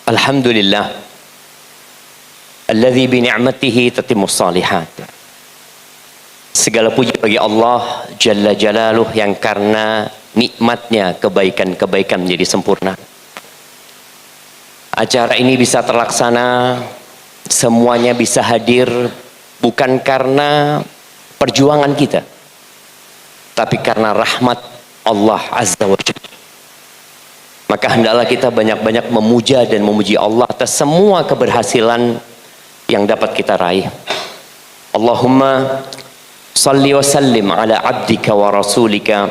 Alhamdulillah alladzi bi ni'matihi tatimmus shalihat. Segala puji bagi Allah Jalla Jalaluh yang karena nikmatnya kebaikan-kebaikan menjadi sempurna. Acara ini bisa terlaksana, semuanya bisa hadir bukan karena perjuangan kita, tapi karena rahmat Allah Azza wa Jalla. Maka hendaklah kita banyak-banyak memuja dan memuji Allah atas semua keberhasilan yang dapat kita raih. Allahumma salli wa sallim ala abdika wa rasulika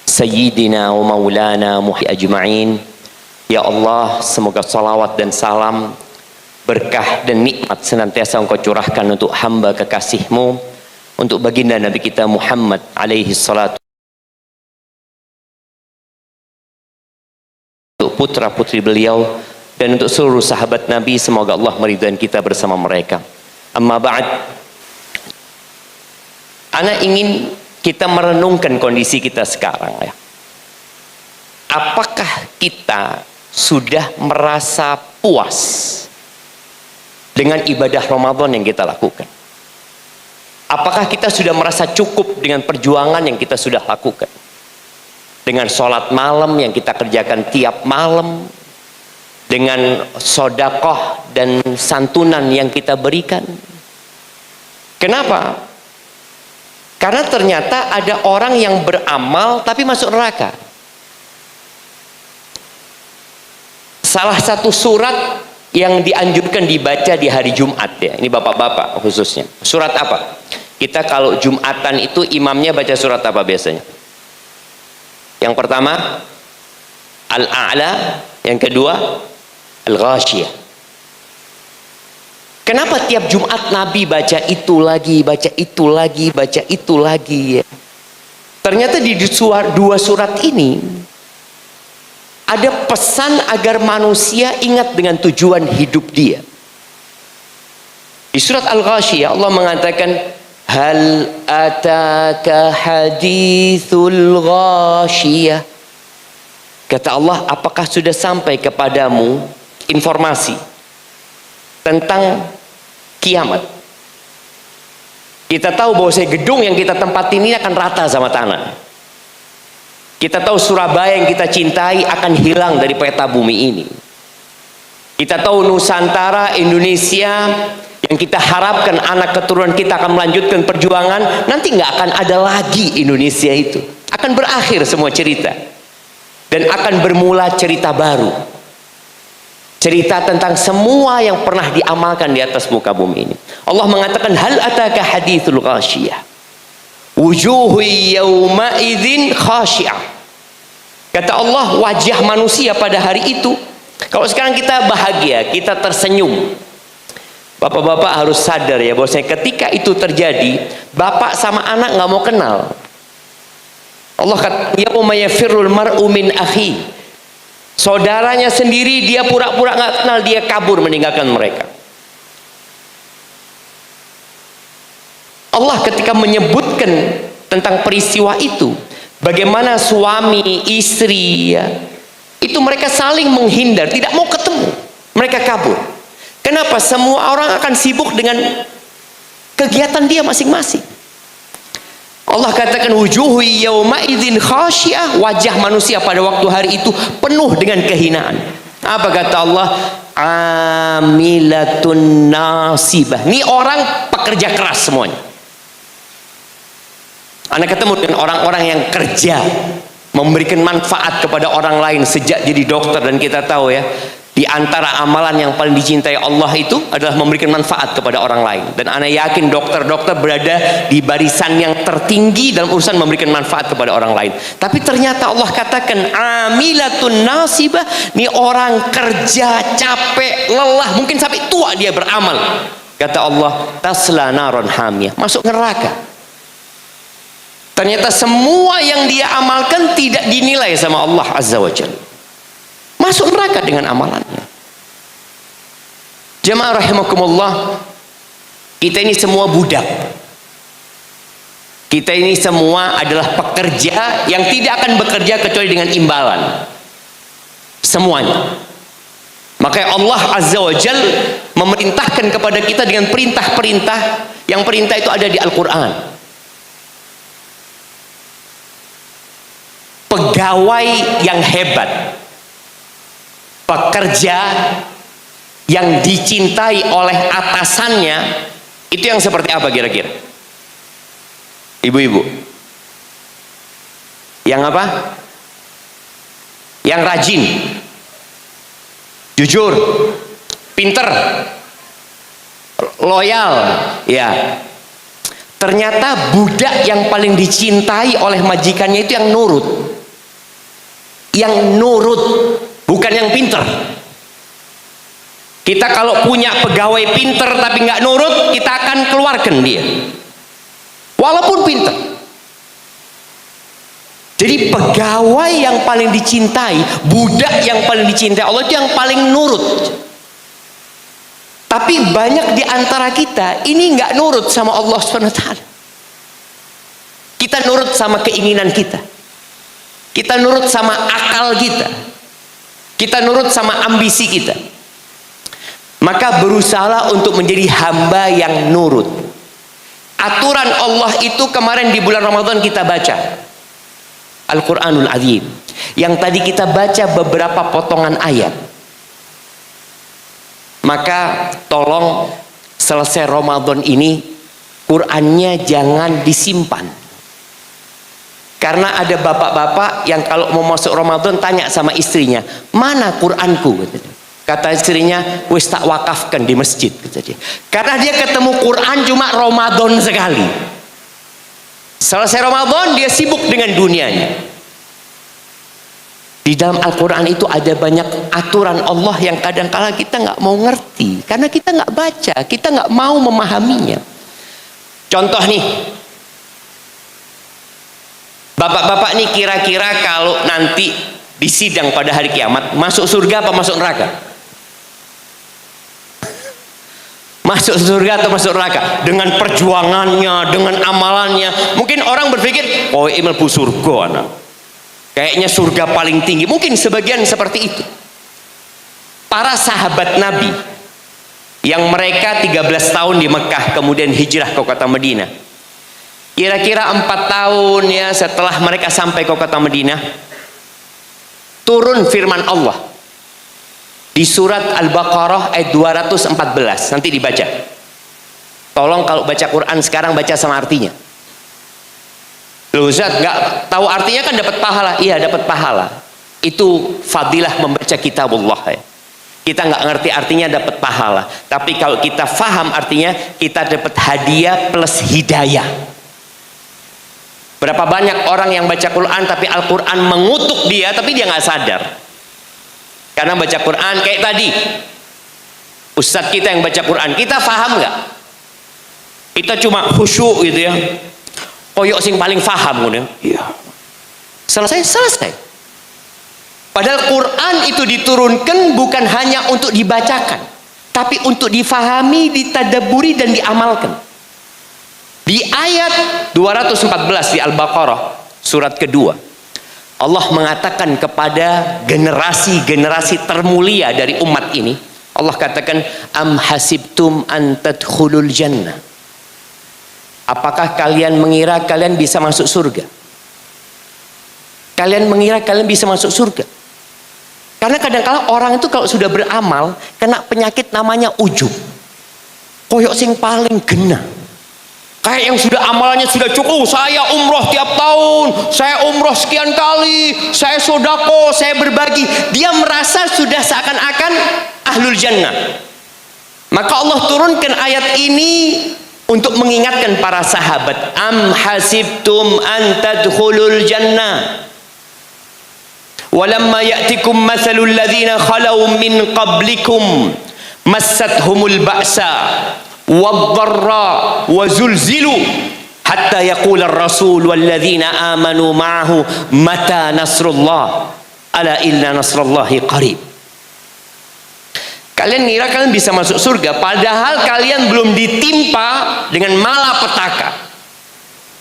sayyidina wa maulana Muhammad ajma'in. Ya Allah, semoga salawat dan salam, berkah dan nikmat senantiasa Engkau curahkan untuk hamba kekasih-Mu, untuk baginda Nabi kita Muhammad alaihi salatu, untuk putra-putri beliau, dan untuk seluruh sahabat Nabi. Semoga Allah meridhai kita bersama mereka. Amma ba'd, ana ingin kita merenungkan kondisi kita sekarang ya. Apakah kita sudah merasa puas dengan ibadah Ramadan yang kita lakukan? Apakah kita sudah merasa cukup dengan perjuangan yang kita sudah lakukan? Dengan sholat malam yang kita kerjakan tiap malam, dengan sodakoh dan santunan yang kita berikan. Kenapa? Karena ternyata ada orang yang beramal tapi masuk neraka. Salah satu surat yang dianjurkan dibaca di hari Jumat ya, ini bapak-bapak khususnya. Surat apa? Kita kalau Jumatan itu imamnya baca surat apa biasanya? Yang pertama Al-A'la, yang kedua Al-Ghashiyah. Kenapa tiap Jumat Nabi baca itu lagi, baca itu lagi, baca itu lagi ya? Ternyata di dua surat ini ada pesan agar manusia ingat dengan tujuan hidup dia. Di surat Al-Ghashiyah Allah mengatakan, hal ataka hadithul ghashiyah. Kata Allah, apakah sudah sampai kepadamu informasi tentang kiamat? Kita tahu bahwa gedung yang kita tempati ini akan rata sama tanah. Kita tahu Surabaya yang kita cintai akan hilang dari peta bumi ini. Kita tahu Nusantara, Indonesia yang kita harapkan anak keturunan kita akan melanjutkan perjuangan, nanti nggak akan ada lagi Indonesia itu. Akan berakhir semua cerita. Dan akan bermula cerita baru. Cerita tentang semua yang pernah diamalkan di atas muka bumi ini. Allah mengatakan, hal ataka hadithul ghashiyah. Wujuhu yawma idzin khashi'ah. Kata Allah, wajah manusia pada hari itu. Kalau sekarang kita bahagia, kita tersenyum. Bapak-bapak harus sadar ya, bahwasanya ketika itu terjadi, bapak sama anak nggak mau kenal. Allah kata, yauma yafirrul mar'u min akhi. Saudaranya sendiri dia pura-pura nggak kenal, dia kabur meninggalkan mereka. Allah ketika menyebutkan tentang peristiwa itu, bagaimana suami istri ya, itu mereka saling menghindar, tidak mau ketemu, mereka kabur. Kenapa? Semua orang akan sibuk dengan kegiatan dia masing-masing. Allah katakan, wujuhu yawma idzin khasyiah, wajah manusia pada waktu hari itu penuh dengan kehinaan. Apa kata Allah? Amilatun nasibah. Ini orang pekerja keras semuanya. Anda ketemu dengan orang-orang yang kerja, memberikan manfaat kepada orang lain sejak jadi dokter, dan kita tahu ya, di antara amalan yang paling dicintai Allah itu adalah memberikan manfaat kepada orang lain. Dan Anda yakin dokter-dokter berada di barisan yang tertinggi dalam urusan memberikan manfaat kepada orang lain. Tapi ternyata Allah katakan amilatun nasibah, ini orang kerja capek, lelah, mungkin sampai tua dia beramal. Kata Allah, tasla naron hamiyah, masuk neraka. Ternyata semua yang dia amalkan tidak dinilai sama Allah Azza wa Jalla. Masuk neraka dengan amalannya. Jamaah rahimakumullah, kita ini semua budak. Kita ini semua adalah pekerja yang tidak akan bekerja kecuali dengan imbalan. Semuanya. Maka Allah Azza wa Jal memerintahkan kepada kita dengan perintah-perintah, yang perintah itu ada di Al-Quran. Pegawai yang hebat, pekerja yang dicintai oleh atasannya, itu yang seperti apa kira-kira? Ibu-ibu, yang apa? Yang rajin, jujur, pinter, loyal, ya. Ternyata budak yang paling dicintai oleh majikannya itu yang nurut. Yang nurut, bukan yang pinter. Kita kalau punya pegawai pinter tapi nggak nurut, kita akan keluarkan dia, walaupun pinter. Jadi pegawai yang paling dicintai, budak yang paling dicintai Allah itu yang paling nurut. Tapi banyak di antara kita ini nggak nurut sama Allah SWT. Kita nurut sama keinginan kita, kita nurut sama akal kita, kita nurut sama ambisi kita. Maka berusahalah untuk menjadi hamba yang nurut. Aturan Allah itu kemarin di bulan Ramadan kita baca Al-Quranul Azim, yang tadi kita baca beberapa potongan ayat. Maka tolong selesai Ramadan ini Qurannya jangan disimpan. Karena ada bapak-bapak yang kalau mau masuk Ramadan tanya sama istrinya, mana Quranku? Kata istrinya, wis tak wakafkan di masjid. Karena dia ketemu Quran cuma Ramadan sekali. Selesai Ramadan dia sibuk dengan dunianya. Di dalam Al-Quran itu ada banyak aturan Allah yang kadang-kala kita nggak mau ngerti, karena kita nggak baca, kita nggak mau memahaminya. Contoh nih, bapak-bapak nih kira-kira kalau nanti di sidang pada hari kiamat, masuk surga apa masuk neraka? Masuk surga atau masuk neraka? Dengan perjuangannya, dengan amalannya. Mungkin orang berpikir, oh ini mlebu surga anak, kayaknya surga paling tinggi. Mungkin sebagian seperti itu. Para sahabat Nabi yang mereka 13 tahun di Mekah kemudian hijrah ke kota Madinah, kira-kira 4 tahun ya setelah mereka sampai ke kota Madinah, turun firman Allah di surat Al-Baqarah ayat 214. Nanti dibaca. Tolong kalau baca Quran sekarang baca sama artinya. Loh Ustaz, nggak tahu artinya kan dapat pahala? Iya, dapat pahala. Itu fadilah membaca kitabullah ya. Kita nggak ngerti artinya dapat pahala, tapi kalau kita faham artinya kita dapat hadiah plus hidayah. Berapa banyak orang yang baca Quran tapi Al-Quran mengutuk dia, tapi dia nggak sadar. Karena baca Quran kayak tadi, ustadz kita yang baca Quran, kita paham nggak? Kita cuma khusyuk gitu ya, koyok sing paling paham gitu. Iya. Selesai. Padahal Quran itu diturunkan bukan hanya untuk dibacakan, tapi untuk difahami, ditadaburi dan diamalkan. Di ayat 214 di Al-Baqarah surat kedua, Allah mengatakan kepada generasi-generasi termulia dari umat ini, Allah katakan, am hasibtum an tadkhulul jannah. Apakah kalian mengira kalian bisa masuk surga? Kalian mengira kalian bisa masuk surga? Karena kadang-kala orang itu kalau sudah beramal kena penyakit namanya ujub. Koyok sing paling genah. Kayak yang sudah amalannya sudah cukup, saya umroh tiap tahun, saya umroh sekian kali, saya sodako, saya berbagi. Dia merasa sudah seakan-akan ahlul jannah. Maka Allah turunkan ayat ini untuk mengingatkan para sahabat, am hasibtum an tadkhulul jannah walamma ya'tikum mathalul ladzina khalau min qablikum massathumul ba'sa wadh-dharra wa zulzilu hatta yaqula ar-rasul walladzina amanu ma'ahu mata nasrullah ala inna nasrallahi qarib. Kalian ngira kalian bisa masuk surga padahal kalian belum ditimpa dengan malapetaka,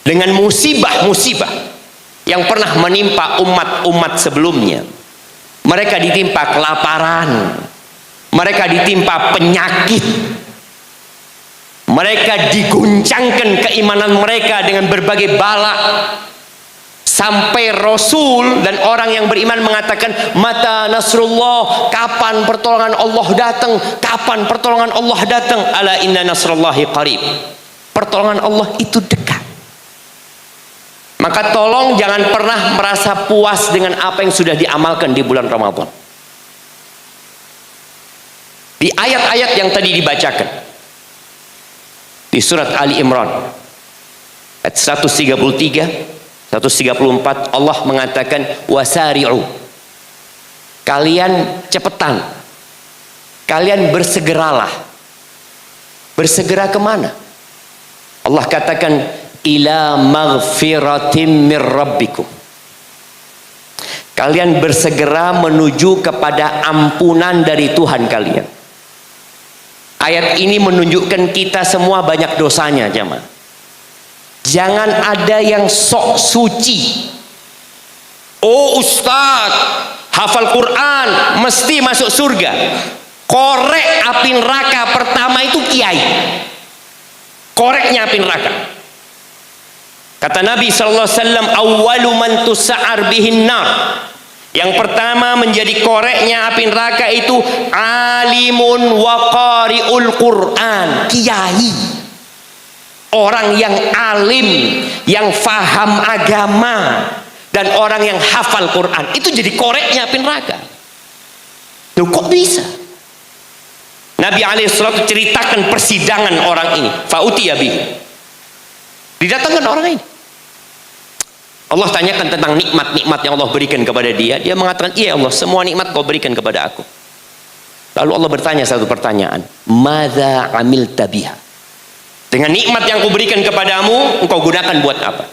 dengan musibah-musibah yang pernah menimpa umat-umat sebelumnya. Mereka ditimpa kelaparan, Mereka ditimpa penyakit. Mereka diguncangkan keimanan mereka dengan berbagai bala. Sampai Rasul dan orang yang beriman mengatakan, mata nasrullah, kapan pertolongan Allah datang, kapan pertolongan Allah datang, ala inna nasrullahi qarib, pertolongan Allah itu dekat. Maka tolong jangan pernah merasa puas dengan apa yang sudah diamalkan di bulan Ramadan. Di ayat-ayat yang tadi dibacakan di surat Ali Imran ayat 133 134, Allah mengatakan wasari'u, kalian cepetan, kalian bersegeralah. Bersegera kemana? Allah katakan ila maghfiratim mir rabbikum, kalian bersegera menuju kepada ampunan dari Tuhan kalian. Ayat ini menunjukkan kita semua banyak dosanya, jemaah. Jangan ada yang sok suci. Oh Ustaz, hafal Quran mesti masuk surga. Korek api neraka pertama itu kiai. Koreknya api neraka. Kata Nabi SAW, awwalu man tusa'ar bihin nar. Yang pertama menjadi koreknya api neraka itu alimun wa qari'ul Quran, kiai. Orang yang alim, yang faham agama, dan orang yang hafal Quran, itu jadi koreknya api neraka. Loh, kok bisa? Nabi alaihissalam ceritakan persidangan orang ini. Fa'utiya bihi, didatangkan orang ini. Allah tanyakan tentang nikmat-nikmat yang Allah berikan kepada dia. Dia mengatakan, iya Allah, semua nikmat kau berikan kepada aku. Lalu Allah bertanya satu pertanyaan, madza amilta biha, dengan nikmat yang kuberikan kepadamu, engkau gunakan buat apa?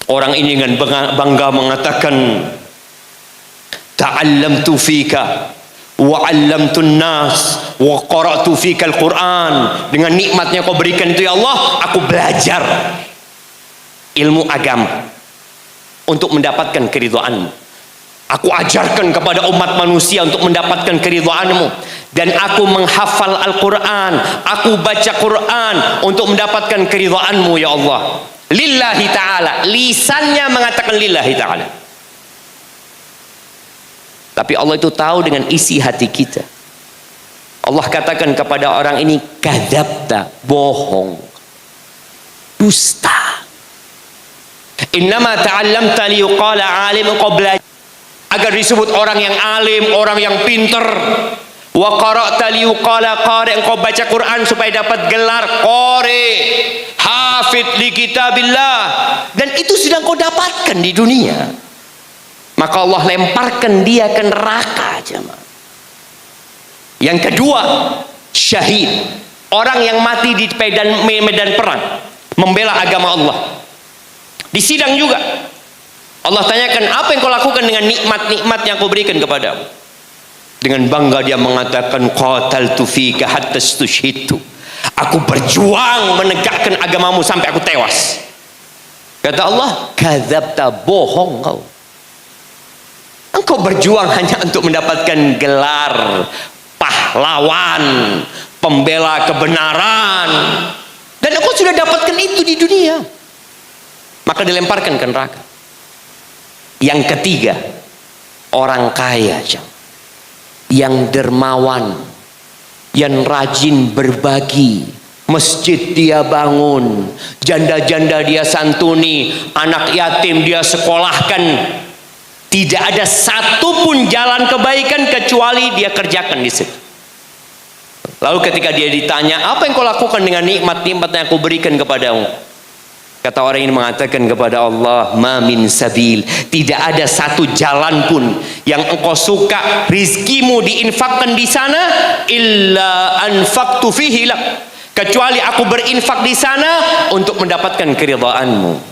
Orang ini dengan bangga mengatakan, ta'allamtu fika wa 'allamtun nas wa qara'tu fika al-Quran. Dengan nikmatnya kau berikan itu ya Allah, aku belajar ilmu agama untuk mendapatkan keridhaanmu. Aku ajarkan kepada umat manusia untuk mendapatkan keridhaanmu. Dan aku menghafal Al-Quran, aku baca Quran untuk mendapatkan keridhaanmu ya Allah. Lillahi ta'ala, lisannya mengatakan lillahi ta'ala, tapi Allah itu tahu dengan isi hati kita. Allah katakan kepada orang ini, kadzabta, bohong, dusta. Innama ta'allamta liyuqala alim, engkau belajar agar disebut orang yang alim, orang yang pinter. Wa qara'ta liyuqala qari, engkau baca Quran supaya dapat gelar qari, hafid li kitabillah, dan itu sudah kau dapatkan di dunia. Maka Allah lemparkan dia ke neraka, jemaah. Yang kedua, syahid, orang yang mati di medan perang membela agama Allah. Di sidang juga Allah tanyakan, apa yang kau lakukan dengan nikmat-nikmat yang kau berikan kepadamu? Dengan bangga dia mengatakan, qataltu fika hatta stushhidtu, aku berjuang menegakkan agamamu sampai aku tewas. Kata Allah, kadzabta, bohong kau. Engkau berjuang hanya untuk mendapatkan gelar pahlawan, pembela kebenaran, dan engkau sudah dapatkan itu di dunia. Maka dilemparkan ke neraka. Yang ketiga, orang kaya, yang dermawan, yang rajin berbagi. Masjid dia bangun, janda-janda dia santuni, anak yatim dia sekolahkan. Tidak ada satupun jalan kebaikan kecuali dia kerjakan di situ. Lalu ketika dia ditanya, apa yang kau lakukan dengan nikmat-nikmat yang aku berikan kepadamu? Kata orang ini mengatakan kepada Allah, ma min sabil, tidak ada satu jalan pun yang engkau suka rizkimu diinfakkan di sana, illa anfaqtu fihi lak, kecuali aku berinfak di sana untuk mendapatkan keridhaanmu.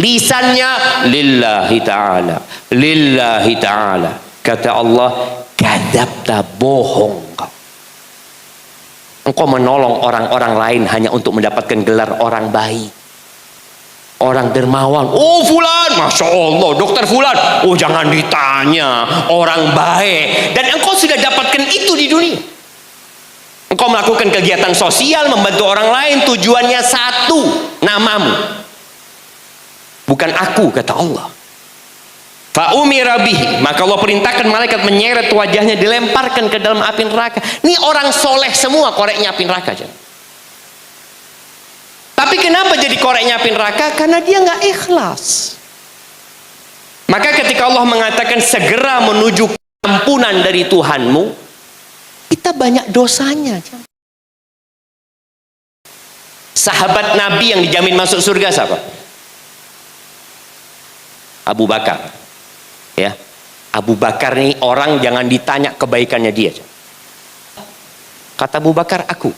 Lisannya lillahi ta'ala, lillahi ta'ala. Kata Allah, kadzabta, bohong kau. Engkau menolong orang-orang lain hanya untuk mendapatkan gelar orang baik, Orang dermawan, oh fulan, Masya Allah, dokter fulan, oh jangan ditanya, orang baik. Dan engkau sudah dapatkan itu di dunia. Engkau melakukan kegiatan sosial, membantu orang lain, tujuannya satu, namamu. Bukan aku, kata Allah. Fa'umira bihi, maka Allah perintahkan malaikat menyeret wajahnya, dilemparkan ke dalam api neraka. Ini orang soleh semua koreknya api neraka. Tapi kenapa jadi koreknya api neraka? Karena dia nggak ikhlas. Maka ketika Allah mengatakan segera menuju ampunan dari Tuhanmu, kita banyak dosanya. Sahabat Nabi yang dijamin masuk surga siapa? Abu Bakar. Ya, Abu Bakar nih orang jangan ditanya kebaikannya dia. Kata Abu Bakar, aku.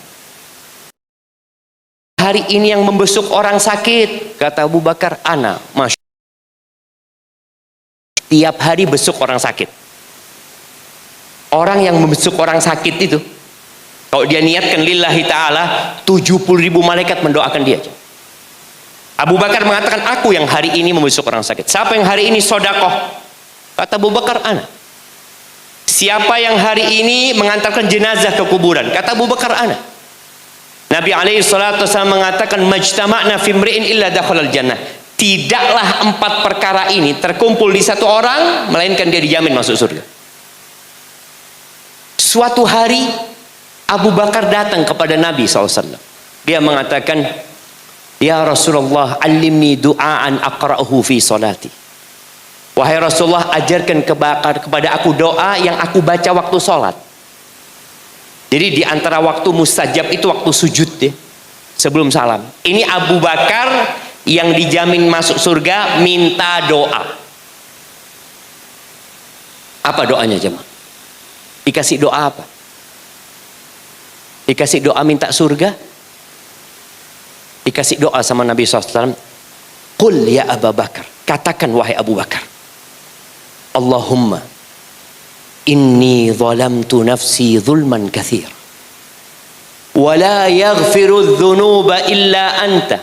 Hari ini yang membesuk orang sakit, kata Abu Bakar, ana. Masya. Tiap hari besuk orang sakit. Orang yang membesuk orang sakit itu, kalau dia niatkan lillahi ta'ala, 70.000 malaikat mendoakan dia. Abu Bakar mengatakan, aku yang hari ini membesuk orang sakit. Siapa yang hari ini sodakoh? Kata Abu Bakar, ana. Siapa yang hari ini mengantarkan jenazah ke kuburan? Kata Abu Bakar, ana. Nabi alaihi salatu wasallam mengatakan, majtama'na fi imri'in illa dakhalal jannah. Tidaklah 4 perkara ini terkumpul di satu orang, melainkan dia dijamin masuk surga. Suatu hari Abu Bakar datang kepada Nabi SAW. Dia mengatakan, ya Rasulullah, alimni du'aan aqra'uhu fi salati. Wahai Rasulullah, ajarkan kepada aku doa yang aku baca waktu sholat. Jadi di antara waktu mustajab itu waktu sujud ya, sebelum salam. Ini Abu Bakar yang dijamin masuk surga minta doa. Apa doanya jemaah? Dikasih doa apa? Dikasih doa minta surga? Dikasih doa sama Nabi SAW. Qul ya Abu Bakar, katakan wahai Abu Bakar, Allahumma inni zalamtu nafsi zulman kathir wa la yaghfiru dhunuba illa anta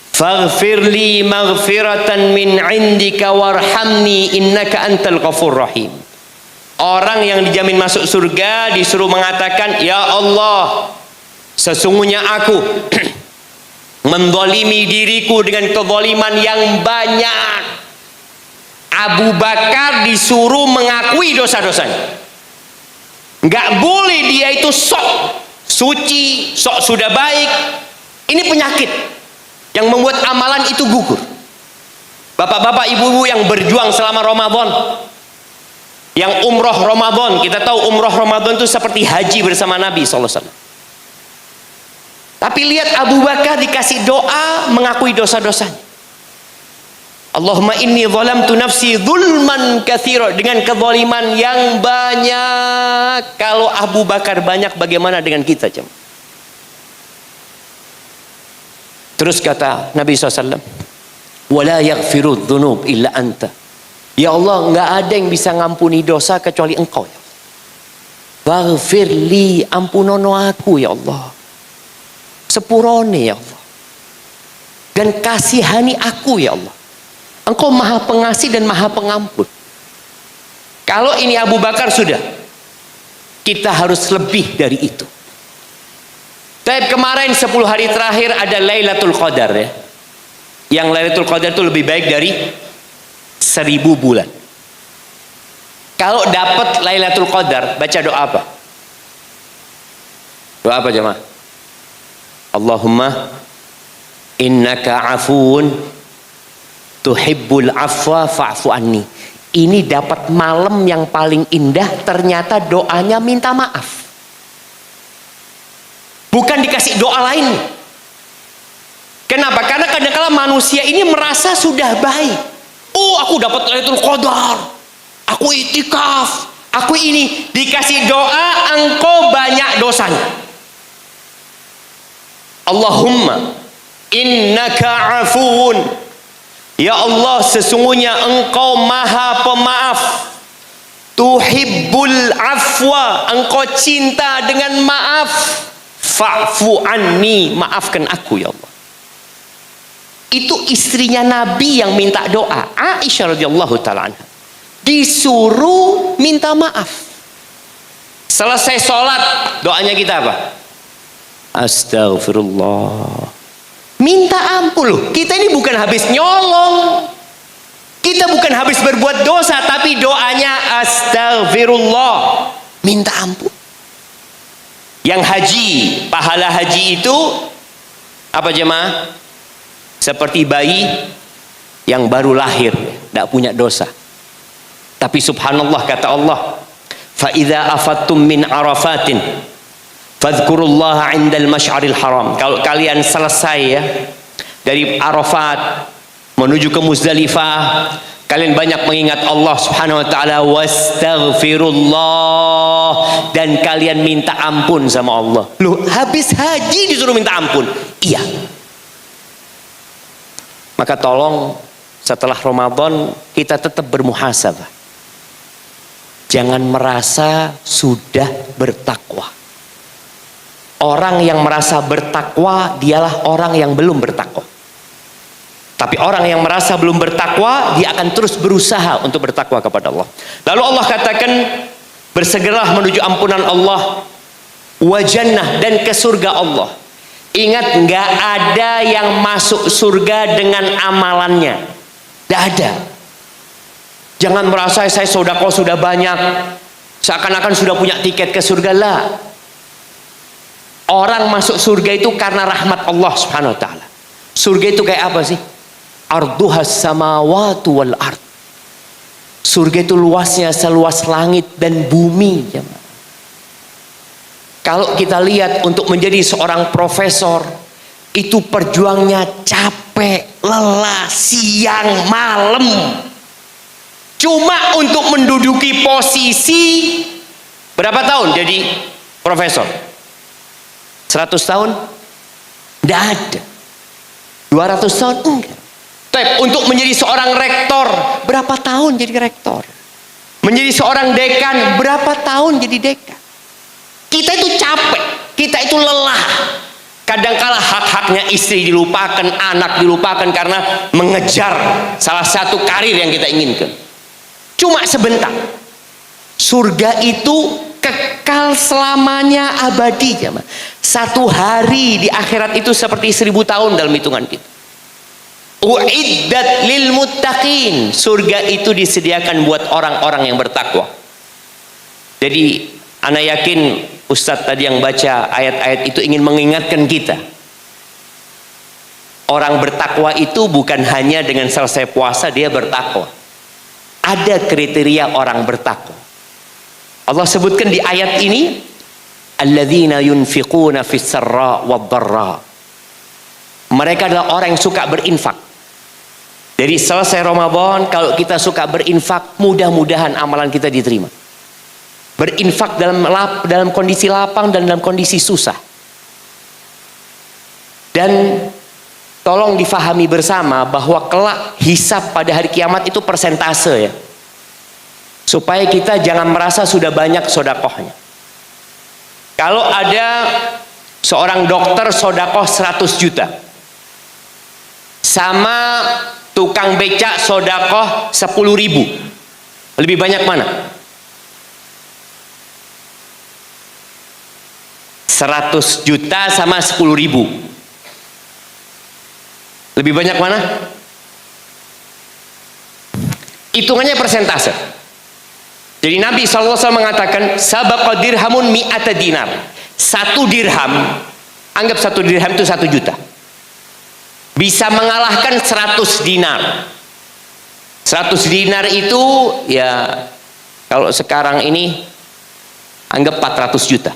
faghfir li maghfiratan min indika warhamni innaka antal ghafur rahim. Orang yang dijamin masuk surga disuruh mengatakan, ya Allah, sesungguhnya aku menzalimi diriku dengan kezaliman yang banyak. Abu Bakar disuruh mengakui dosa-dosanya. Nggak boleh dia itu sok suci, sok sudah baik. Ini penyakit yang membuat amalan itu gugur. Bapak-bapak, ibu-ibu yang berjuang selama Ramadan, yang umroh Ramadan, kita tahu umroh Ramadan itu seperti haji bersama Nabi SAW. Tapi lihat Abu Bakar dikasih doa mengakui dosa-dosanya. Allahumma inni zalamtu nafsi zulman katsira, dengan kezaliman yang banyak. Kalau Abu Bakar banyak, bagaimana dengan kita, jemaah? Terus kata Nabi SAW, wala yaghfiru dzunub illa anta. Ya Allah, nggak ada yang bisa ngampuni dosa kecuali Engkau ya. Waghfir li, ampunono aku ya Allah. Sepurone ya Allah. Dan kasihani aku ya Allah. Engkau maha pengasih dan maha pengampun. Kalau ini Abu Bakar sudah, kita harus lebih dari itu. Tapi kemarin 10 hari terakhir ada Lailatul Qadar ya. Yang Lailatul Qadar itu lebih baik dari 1000 bulan. Kalau dapat Lailatul Qadar, baca doa apa? Doa apa jemaah? Allahumma innaka afuun tuhibbul afwa fa'fu anni. Ini dapat malam yang paling indah, ternyata doanya minta maaf. Bukan dikasih doa lain. Kenapa? Karena kadang-kala manusia ini merasa sudah baik. Oh, aku dapat Lailatul Qadar, aku itikaf, aku ini. Dikasih doa, engkau banyak dosanya. Allahumma innaka afuun. Ya Allah, sesungguhnya Engkau maha pemaaf. Tuhibbul afwa, Engkau cinta dengan maaf. Fa'fu anni, maafkan aku ya Allah. Itu istrinya Nabi yang minta doa. Aisyah radhiyallahu taala anha disuruh minta maaf. Selesai sholat, doanya kita apa? Astaghfirullah. Minta ampun loh. Kita ini bukan habis nyolong. Kita bukan habis berbuat dosa, tapi doanya astaghfirullah. Minta ampun. Yang haji, pahala haji itu apa jemaah? Seperti bayi yang baru lahir, tidak punya dosa. Tapi subhanallah, kata Allah, fa idza afattum min arafatin fadhkurullaha 'indal masy'aril haram. Kalau kalian selesai ya dari Arafat menuju ke Muzdalifah, kalian banyak mengingat Allah Subhanahu wa taala, wastaghfirullah, dan kalian minta ampun sama Allah. Loh, habis haji disuruh minta ampun. Iya. Maka tolong setelah Ramadan kita tetap bermuhasabah. Jangan merasa sudah bertakwa. Orang yang merasa bertakwa dialah orang yang belum bertakwa. Tapi orang yang merasa belum bertakwa, dia akan terus berusaha untuk bertakwa kepada Allah. Lalu Allah katakan, bersegeralah menuju ampunan Allah, wa jannah, dan ke surga Allah. Ingat, nggak ada yang masuk surga dengan amalannya. Nggak ada. Jangan merasa saya sedekah sudah banyak, seakan-akan sudah punya tiket ke surga. Lah. Orang masuk surga itu karena rahmat Allah Subhanahu wa taala. Surga itu kayak apa sih? Arduhas samawati wal ard. Surga itu luasnya seluas langit dan bumi. Kalau kita lihat untuk menjadi seorang profesor, itu perjuangnya capek, lelah, siang, malam. Cuma untuk menduduki posisi berapa tahun jadi profesor? 100 tahun? Tidak ada. 200 tahun? Enggak. Untuk menjadi seorang rektor, berapa tahun jadi rektor? Menjadi seorang dekan, berapa tahun jadi dekan? Kita itu capek, kita itu lelah. Kadangkala hak-haknya istri dilupakan, anak dilupakan karena mengejar salah satu karir yang kita inginkan. Cuma sebentar. Surga itu kekal selamanya, abadi. Satu hari di akhirat itu seperti 1000 tahun dalam hitungan kita. Uiddat lil muttaqin. Surga itu disediakan buat orang-orang yang bertakwa. Jadi ana yakin Ustadz tadi yang baca ayat-ayat itu ingin mengingatkan kita, orang bertakwa itu bukan hanya dengan selesai puasa dia bertakwa. Ada kriteria orang bertakwa. Allah sebutkan di ayat ini, alladzina yunfiquna fis sarra wad dharra. Mereka adalah orang yang suka berinfak. Jadi selesai Ramadan, kalau kita suka berinfak, mudah-mudahan amalan kita diterima. Berinfak dalam kondisi lapang dan dalam kondisi susah. Dan tolong difahami bersama bahwa kelak hisab pada hari kiamat itu persentase ya. Supaya kita jangan merasa sudah banyak sedekahnya. Kalau ada seorang dokter sedekah 100 juta. Sama tukang becak sedekah 10.000. Lebih banyak mana? 100 juta sama 10.000. Lebih banyak mana? Hitungannya persentase. Jadi Nabi SAW mengatakan, sabaqa dirhamun mi'ata dinar. 1 dirham, anggap 1 dirham itu 1 juta. Bisa mengalahkan 100 dinar. 100 dinar itu ya kalau sekarang ini anggap 400 juta.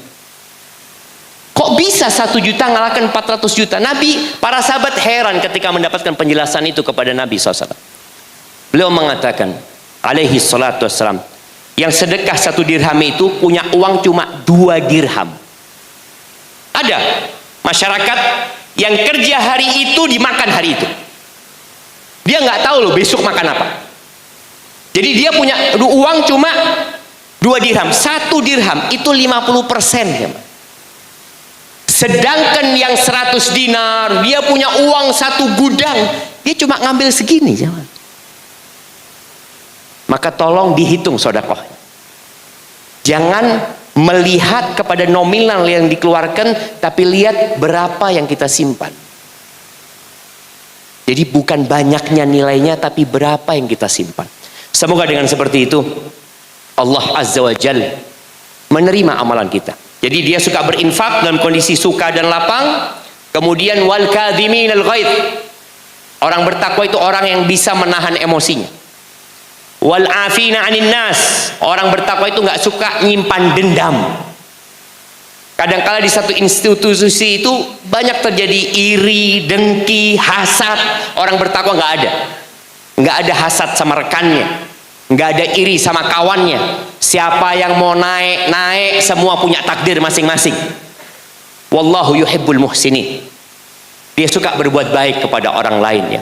Kok bisa 1 juta ngalahkan 400 juta? Nabi, para sahabat heran ketika mendapatkan penjelasan itu kepada Nabi SAW. Beliau mengatakan, alaihi salatu wassalam, yang sedekah 1 dirham itu punya uang cuma 2 dirham. Ada masyarakat yang kerja hari itu dimakan hari itu. Dia nggak tahu loh besok makan apa. Jadi dia punya uang cuma 2 dirham. 1 dirham itu 50%. Ya. Sedangkan yang 100 dinar dia punya uang 1 gudang Dia cuma ngambil segini. Maka tolong dihitung sedekah. Jangan melihat kepada nominal yang dikeluarkan, tapi lihat berapa yang kita simpan. Jadi bukan banyaknya nilainya, tapi berapa yang kita simpan. Semoga dengan seperti itu Allah Azza wa Jalla menerima amalan kita. Jadi dia suka berinfak dalam kondisi suka dan lapang. Kemudian wal kadhiminal ghaidh. Orang bertakwa itu orang yang bisa menahan emosinya. Wal afina 'anil nas. Orang bertakwa itu nggak suka nyimpan dendam. Kadang-kala di satu institusi itu banyak terjadi iri, dengki, hasad. Orang bertakwa nggak ada. Nggak ada hasad sama rekannya. Nggak ada iri sama kawannya. Siapa yang mau naik, semua punya takdir masing-masing. Wallahu yuhibbul muhsinin. Dia suka berbuat baik kepada orang lain ya.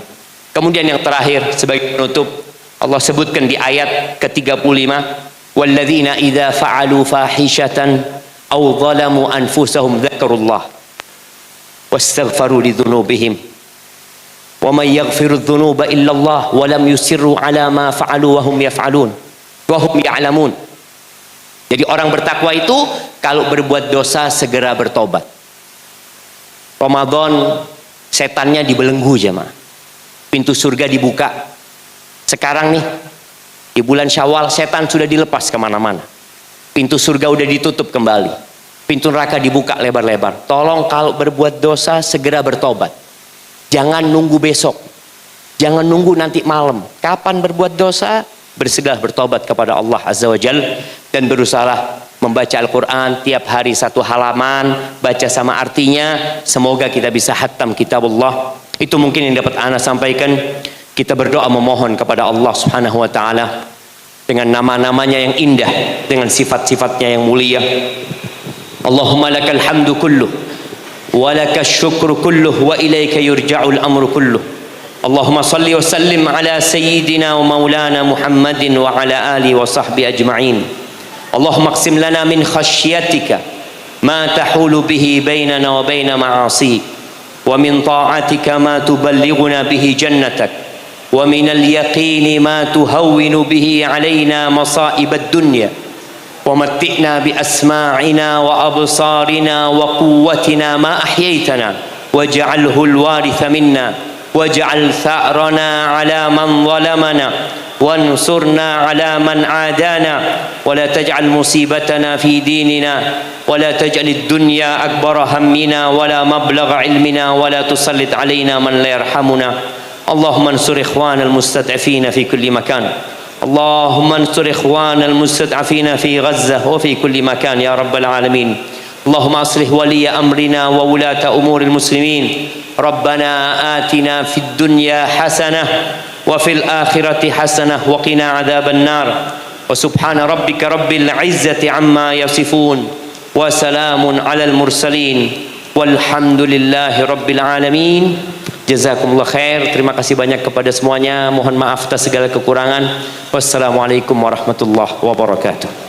Kemudian yang terakhir sebagai penutup, Allah sebutkan di ayat ke-35, walladzina idza fa'alu fahishatan aw zalamu anfusahum dzakarullah wastaghfaru lidzunubihim wa may yaghfiru dzunuba illa Allah wa lam yusirru ala ma fa'alu wa hum yaf'alun wa hum ya'lamun. Jadi orang bertakwa itu kalau berbuat dosa segera bertobat. Ramadan setannya dibelenggu jemaah. Pintu surga dibuka. Sekarang nih di bulan Syawal setan sudah dilepas kemana-mana. Pintu surga udah ditutup kembali. Pintu neraka dibuka lebar-lebar. Tolong kalau berbuat dosa segera bertobat. Jangan nunggu besok. Jangan nunggu nanti malam. Kapan berbuat dosa? Bersegera bertobat kepada Allah Azza wa Jalla. Dan berusaha membaca Al-Quran tiap hari 1 halaman. Baca sama artinya. Semoga kita bisa khatam kitabullah. Itu mungkin yang dapat ana sampaikan. Kita berdoa memohon kepada Allah Subhanahu wa ta'ala dengan nama-namanya yang indah, dengan sifat-sifatnya yang mulia. Allahumma lakal hamdu kulluh wa lakash syukru kulluh wa ilaika yurja'ul amru kulluh. Allahumma salli wa sallim ala sayyidina wa maulana Muhammadin wa ala alihi wa sahbihi ajma'in. Allahumma aqsim lana min khashyatika ma tahulu bihi bainana wa baina ma'asik wa min ta'atika ma tuballighuna bihi jannatak ومن اليقين ما تهون به علينا مصائب الدنيا ومتئنا بأسماعنا وأبصارنا وقوتنا ما أحييتنا واجعله الوارث منا واجعل ثأرنا على من ظلمنا وانصرنا على من عادانا ولا تجعل مصيبتنا في ديننا ولا تجعل الدنيا أكبر همنا ولا مبلغ علمنا ولا تسلط علينا من لا يرحمنا اللهم انصر إخوان المستضعفين في كل مكان اللهم انصر إخوان المستضعفين في غزة وفي كل مكان يا رب العالمين اللهم أصلح ولي أمرنا وولاة أمور المسلمين ربنا آتنا في الدنيا حسنة وفي الآخرة حسنة وقنا عذاب النار وسبحان ربك رب العزة عما يصفون وسلام على المرسلين والحمد لله رب العالمين. Jazakumullah khair. Terima kasih banyak kepada semuanya. Mohon maaf atas segala kekurangan. Wassalamualaikum warahmatullahi wabarakatuh.